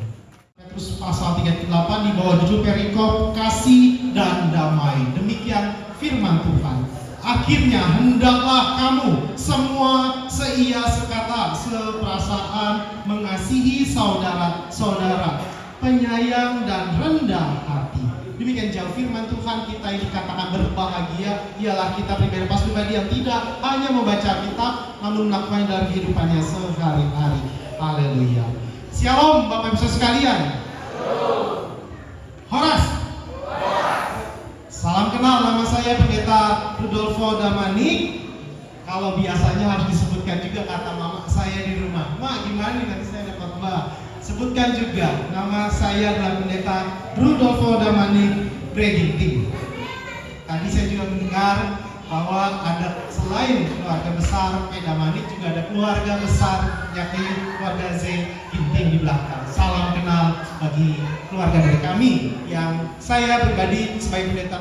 Petrus pasal 38 di bawah judul perikop kasih dan damai. Demikian firman Tuhan. Akhirnya hendaklah kamu semua seia sekata seperasaan mengasihi saudara-saudara, penyayang dan rendah hati, Demikian jauh firman Tuhan kita yang dikatakan berbahagia ialah kita pribadi yang tidak hanya membaca kitab namun melakukannya dalam kehidupannya sehari-hari. Haleluya. Shalom Bapak Ibu sekalian. Horas. Salam kenal, nama saya Pendeta Rudolfo Damanik. Kalau biasanya harus disebutkan juga kata mama saya di rumah. Mak, gimana nih nanti saya dapat khotbah? Sebutkan juga, nama saya adalah Pendeta Rudolfo Damanik Breginting. Tadi saya juga mendengar bahwa ada selain keluarga besar Damanik juga ada keluarga besar yakni keluarga Z Ginting di belakang. Salam kenal bagi keluarga dari kami yang saya pribadi sebagai pendeta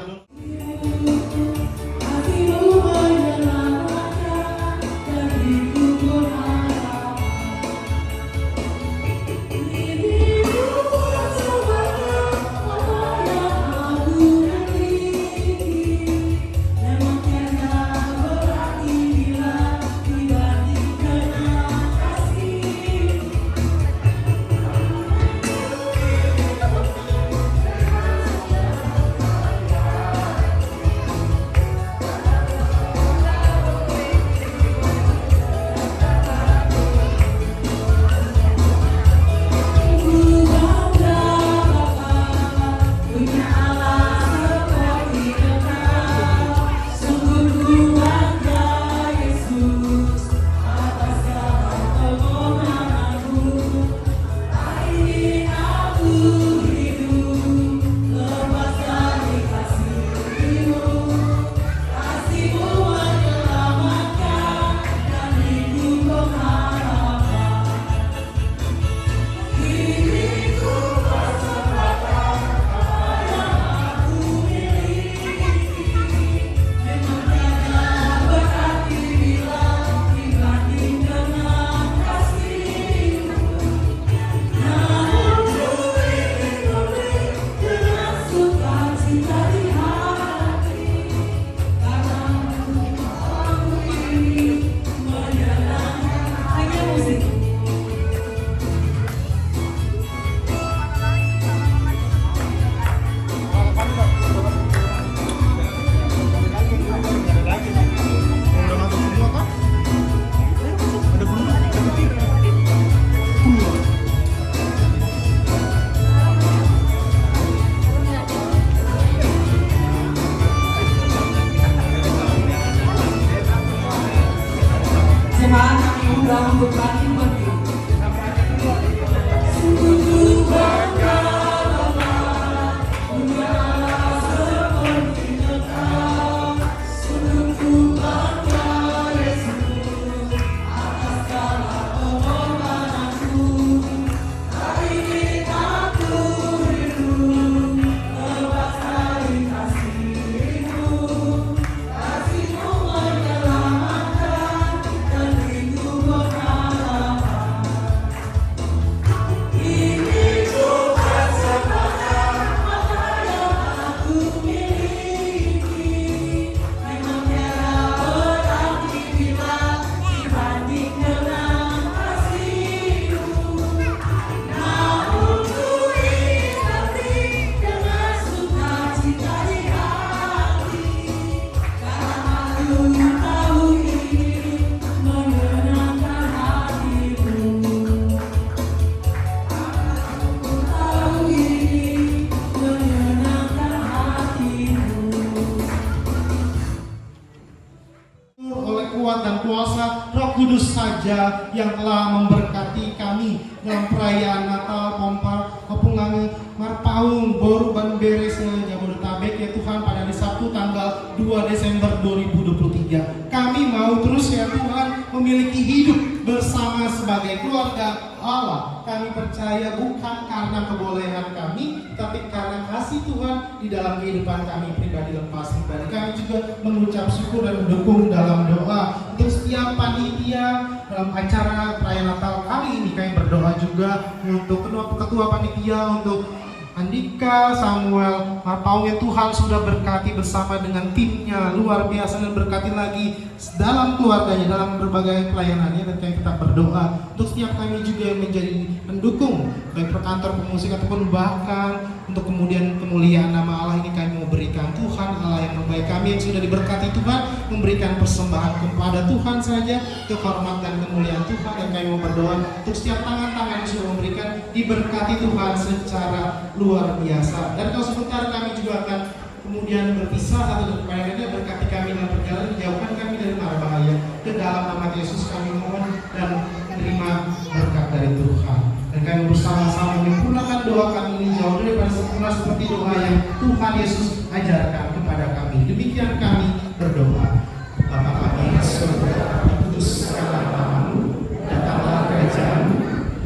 kuasa Roh Kudus saja yang telah memberkati kami dalam perayaan Natal, Pompa, Kepungangi, Marpaung, Boru, Banberes, Jabodetabek ya Tuhan pada hari Sabtu tanggal 2 Desember 2023. Kami mau terus ya Tuhan memiliki hidup bersama sebagai keluarga Allah. Kami percaya bukan karena kebolehan kami, tapi karena kasih Tuhan di dalam kehidupan kami pribadi lepas pribadi. Kami juga mengucap syukur dan mendukung dalam doa untuk setiap panitia dalam acara perayaan Natal kali ini. Kami berdoa juga untuk ketua panitia, untuk Andika, Samuel, Marpaungnya Tuhan sudah berkati bersama dengan timnya luar biasa dan berkati lagi dalam keluarganya, dalam berbagai pelayanannya. Dan kita berdoa untuk setiap kami juga yang menjadi pendukung baik perkantor pemusik ataupun bahkan untuk kemudian kemuliaan nama Allah ini kami mau berikan Tuhan Allah yang membaik. Kami yang sudah diberkati Tuhan memberikan persembahan kepada Tuhan saja untuk hormat dan kemuliaan Tuhan. Dan kami mau berdoa untuk setiap tangan-tangan yang sudah memberikan diberkati Tuhan secara luar biasa. Dan kalau sebentar kami juga akan kemudian berpisah satu dengan lainnya. Berkati kami dalam perjalanan, jauhkan kami dari mara bahaya. Ke dalam nama Yesus kami mohon dan menerima berkat dari Tuhan. Dan kami bersama-sama menyempurnakan doa kami ini jauh daripada sempurna seperti doa yang Tuhan Yesus ajarkan kepada kami. Demikian kami berdoa. Bapa kami di surga, dikuduskanlah namamu, datanglah kerajaan-Mu,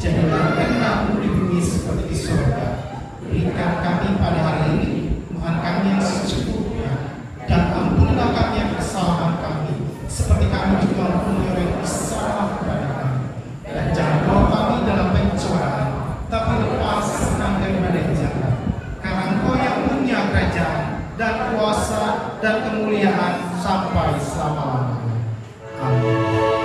jadilah kehendak-Mu di bumi seperti di surga. Berikan kami pada hari ini makan kami yang secukupnya, dan ampunilah kami yang kesalahan kami, seperti kami juga mengampuni orang yang bersalah kepada kami. Dan jangan bawa kami dalam pencobaan, tapi lepaskan kami daripada yang jahat. Karena Engkau yang punya kerajaan dan kuasa dan kemuliaan sampai selama-lamanya. Amin.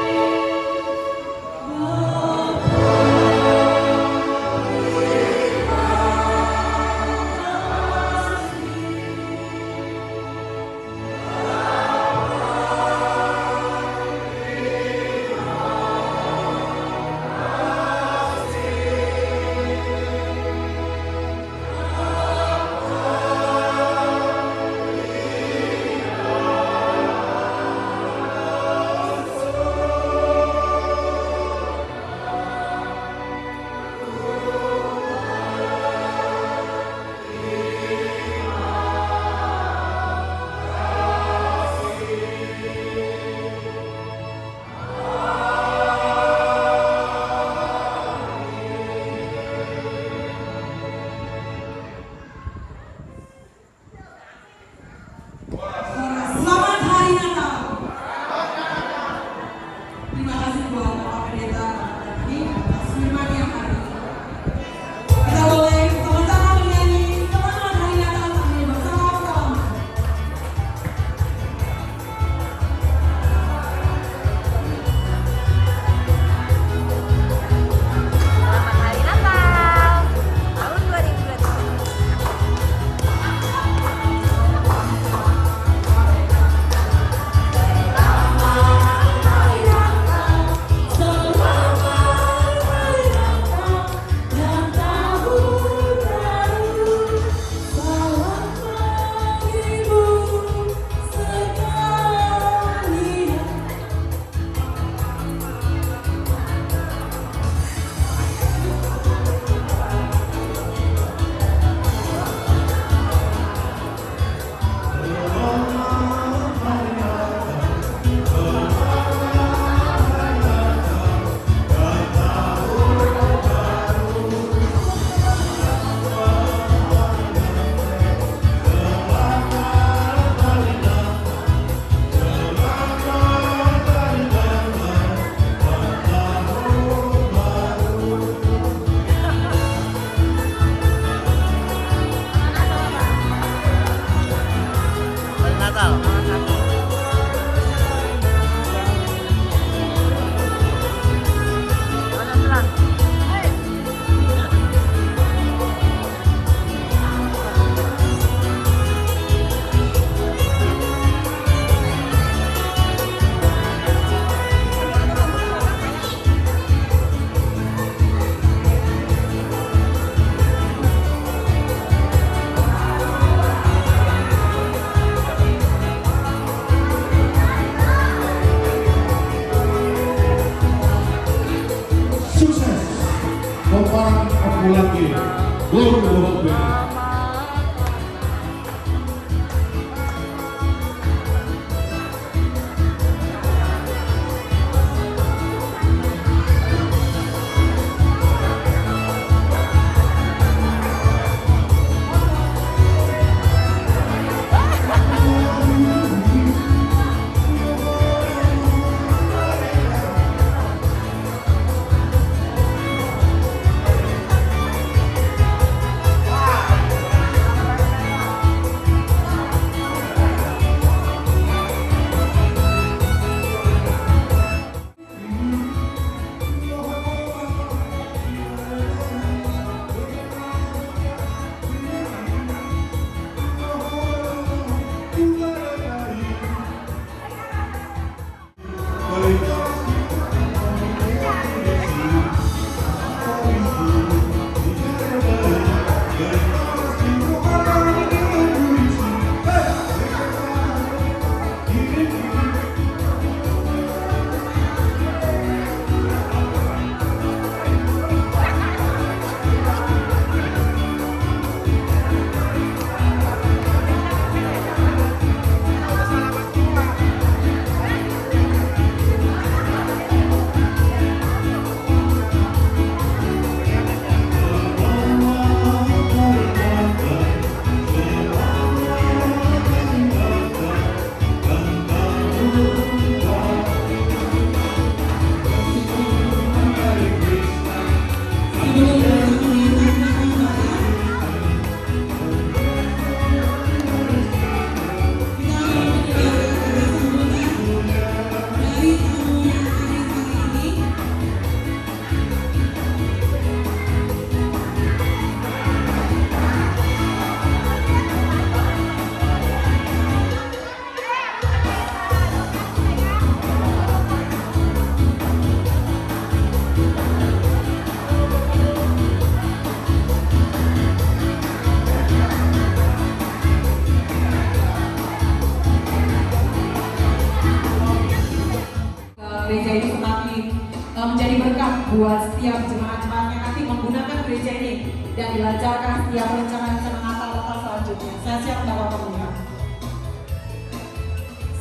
buat setiap jemaat-jemaat yang nanti menggunakan gereja ini dan dilancarkan setiap rencana-rencana Natal selanjutnya. Saya siap Bapak Pemuda.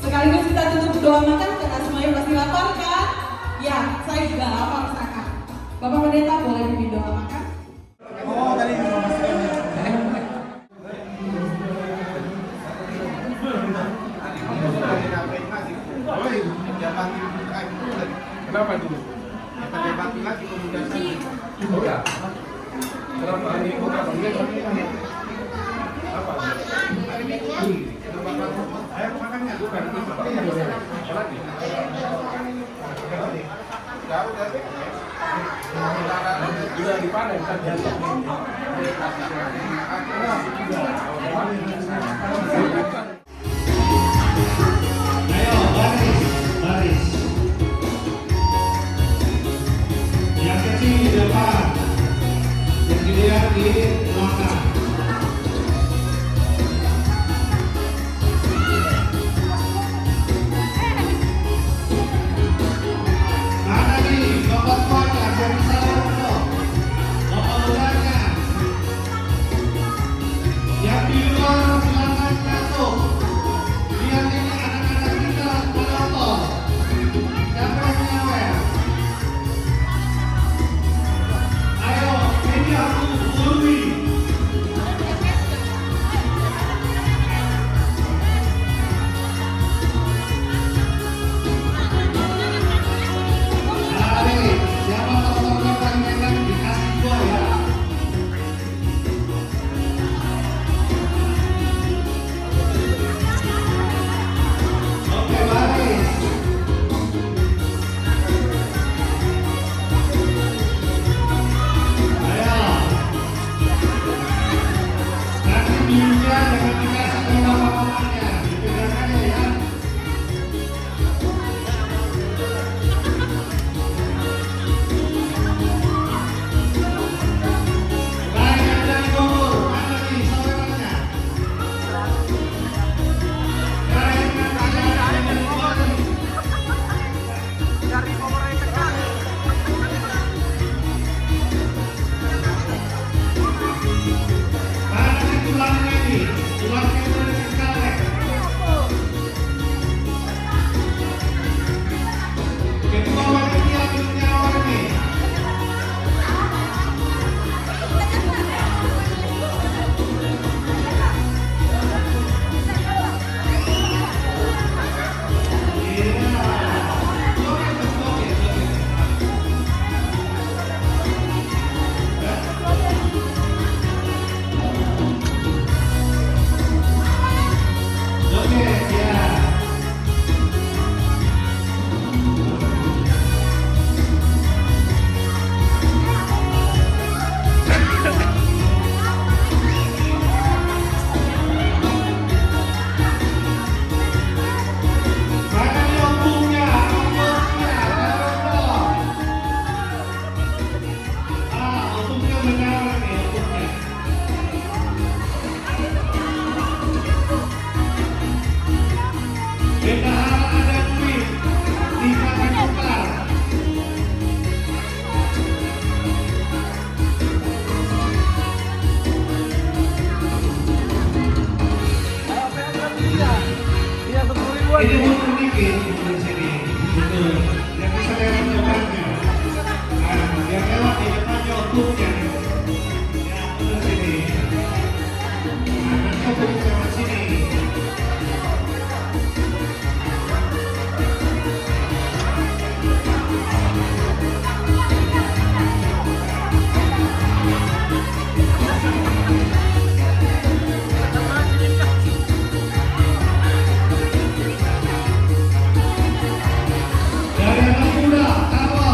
Sekaligus kita tutup doa makan karena semuanya pasti lapar kan? Ya, saya juga lapar sangat. Bapak Pendeta boleh pimpin doa makan? Oh, tadi kenapa itu? Pejabat lagi komunikasi. Oh ya. Kenapa ini kota apa? Ayo makannya bukan apa lagi? Sudah dipanen tadi. Ayo baris. Yang kecil di depan, yang gedean di belakang. Mana nih bapak tuanya, jadi salam dong. Bapak mudanya. Yang di luar silakan masuk. Lihat ini anak-anak kita menonton. Siapa yang menyawer? Ayo, ini aku Urwi. Mari, siapa teman-teman yang pengen dikasih gua ya? Oke, baris. Ayo. Nanti birunya jangan dikasih ke bapak-bapaknya. Dipegang aja ya. Baik, yang dari Bogor. Mana nih saudaranya? Baik, yang dari Bogor. Dari Bogor yang dekat. Mana nih tulangnya nih? Tulangnya udah dekat. Ketua panitia minumnya awal nih. Oke, ya. Mana nih ombungnya? Ombungnya, taruh dong. Ombungnya menyala nih, ombungnya. Bendahara ada duit, dikasih tukar. Ini butuh dikit di sini. Gitu. Yang bisa lewat depannya. Nah, yang lewat di depannya ombungnya. Ya, betul sini. Nah, nanti ombungnya lewat sini. Dari anak muda, kawal.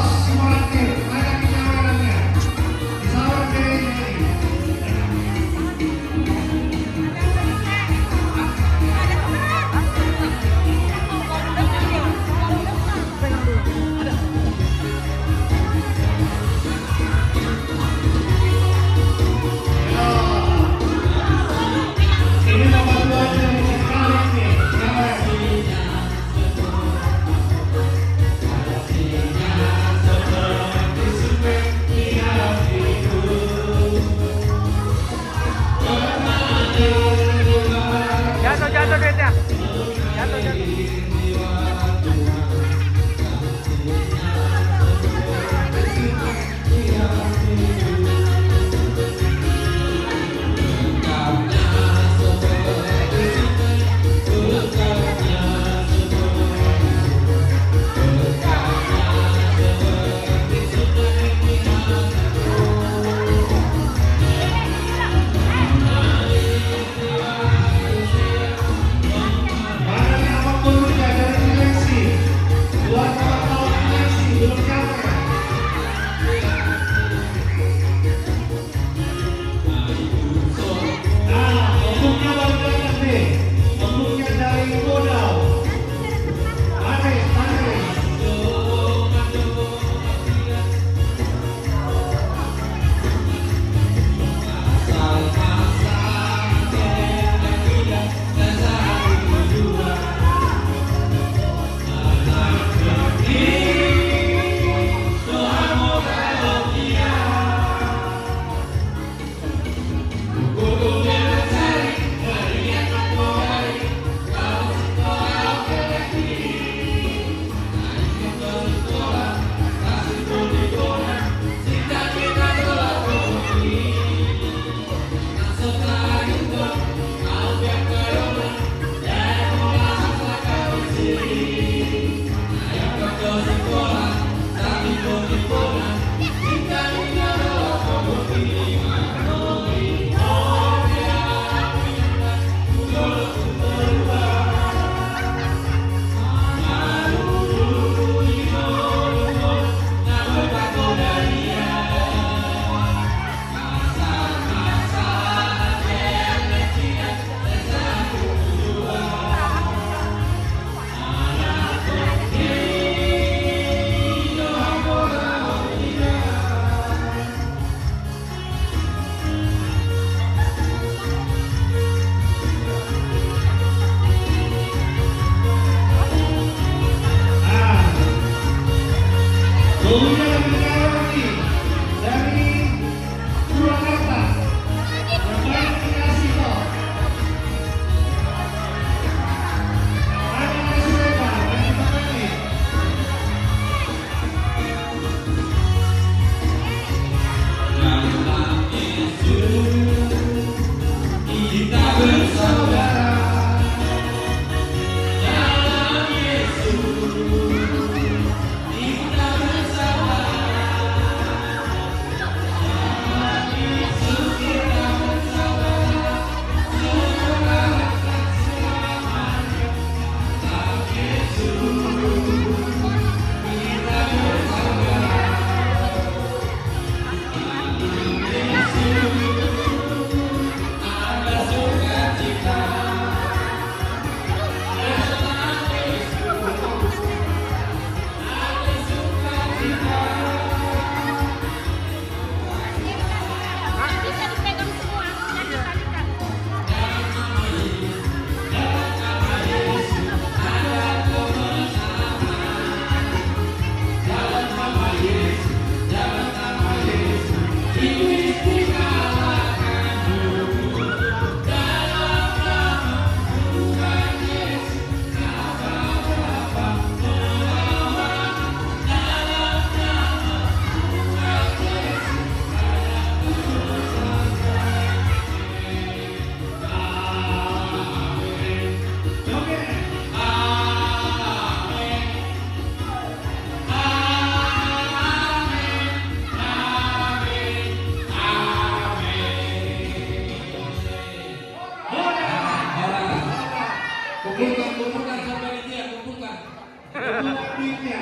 Kumpulkan sampai dia, kumpulkan. Kumpulkan duitnya.